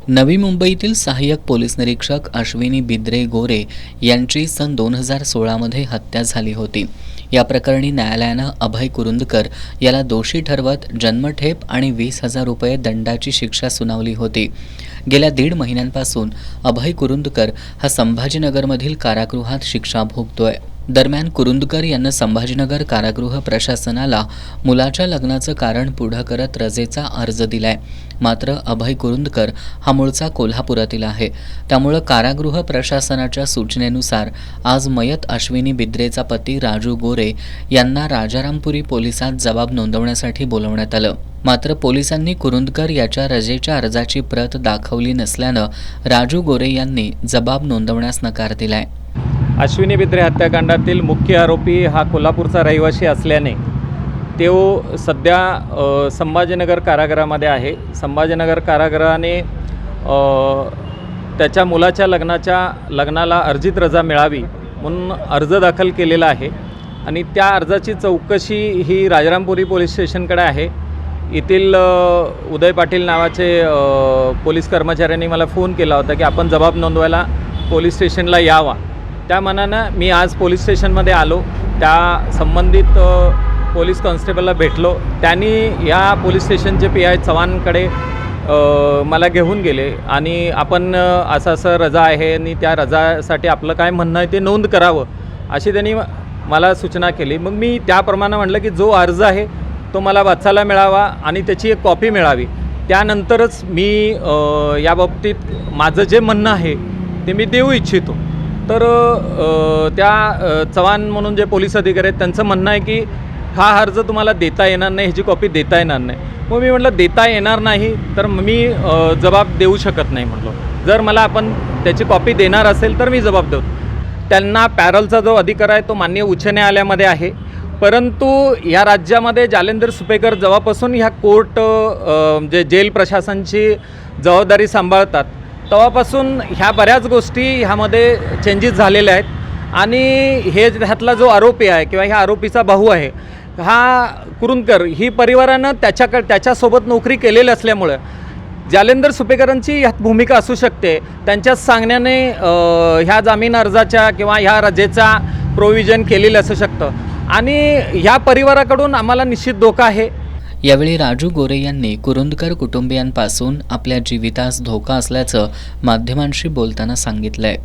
नवी मुंबईतील सहाय्यक पोलीस निरीक्षक अश्विनी बिद्रे गोरे यांची सन 2016 मध्ये हत्या झाली होती। या प्रकरणी न्यायालयानं अभय कुरुंदकर याला दोषी ठरवत जन्मठेप आणि 20,000 रुपये दंडाची शिक्षा सुनावली होती। गेल्या 1.5 महिन्यांपासून अभय कुरुंदकर हा संभाजीनगरमधील कारागृहात शिक्षा भोगतोय। दरम्यान कुरुंदकर यांना संभाजीनगर कारागृह प्रशासनाला मुलाच्या लग्नाचं कारण पुढं करत रजेचा अर्ज दिलाय। मात्र अभय कुरुंदकर हा मूळचा कोल्हापुरातील आहे। त्यामुळे कारागृह प्रशासनाच्या सूचनेनुसार आज मयत अश्विनी बिद्रेचा पती राजू गोरे यांना राजारामपुरी पोलिसात जबाब नोंदवण्यासाठी बोलवण्यात आलं। मात्र पोलिसांनी कुरुंदकर याच्या रजेच्या अर्जाची प्रत दाखवली नसल्यानं राजू गोरे यांनी जबाब नोंदवण्यास नकार दिलाय। अश्विनी बिद्रे हत्याकांडातील मुख्य आरोपी हा कोल्हापूरचा रहिवासी असल्याने तो सध्या संभाजीनगर कारागृहामध्ये आहे। संभाजीनगर कारागृहाने त्याच्या मुलाच्या लग्नाला अर्जित रजा मिळावी म्हणून अर्ज दाखल केलेला आहे आणि त्या अर्जाची चौकशी ही राजारामपुरी पोलीस स्टेशनकडे आहे। येथील उदय पाटील नावाचे पोलीस कर्मचाऱ्यांनी मला फोन केला होता की आपण जबाब नोंदवायला पोलीस स्टेशनला यावा। त्या मनानं मी आज पोलीस स्टेशनमध्ये आलो। त्या संबंधित पोलीस कॉन्स्टेबलला भेटलो। त्यांनी या पोलीस स्टेशनचे PI चव्हाणकडे मला घेऊन गेले आणि आपण असं रजा आहे आणि त्या रजासाठी आपलं काय म्हणणं आहे ते नोंद करावं अशी त्यांनी मला सूचना केली। मग मी त्याप्रमाणे म्हटलं की जो अर्ज आहे तो मला वाचायला मिळावा आणि त्याची एक कॉपी मिळावी, त्यानंतरच मी याबाबतीत माझं जे म्हणणं आहे ते मी देऊ इच्छितो। तर त्या चव्हाण म्हणून जे पोलीस अधिकारी आहेत त्यांचं म्हणणं आहे की हा अर्ज तुम्हाला देता येणार नाही, ह्याची कॉपी देता येणार नाही। मग मी म्हटलं देता येणार नाही तर मी जबाब देऊ शकत नाही म्हटलं। जर मला आपण त्याची कॉपी देणार असेल तर मी जबाब देऊ। त्यांना पॅरलचा जो अधिकार आहे तो माननीय उच्च न्यायालयामध्ये आहे, परंतु या राज्यामध्ये जालेंदर सुपेकर जेव्हापासून ह्या कोर्ट जे जेल प्रशासनाची जबाबदारी सांभाळतात तेव्हापासून ह्या बऱ्याच गोष्टी ह्यामध्ये चेंजेस झालेल्या आहेत आणि हे ह्यातला जो आरोपी आहे किंवा ह्या आरोपीचा भाऊ आहे हा कुरुंदकर ही परिवारानं त्याच्यासोबत नोकरी केलेली असल्यामुळं जालेंदर सुपेकरांची ह्यात भूमिका असू शकते। त्यांच्या सांगण्याने ह्या जामीन अर्जाच्या किंवा ह्या रजेचा प्रोव्हिजन केलेलं असू शकतं आणि ह्या परिवाराकडून आम्हाला निश्चित धोका आहे। यावेळी राजू गोरे यांनी कुरुंदकर कुटुंबियांपासून आपल्या जीवितास धोका असल्याचं माध्यमांशी बोलताना सांगितलंय।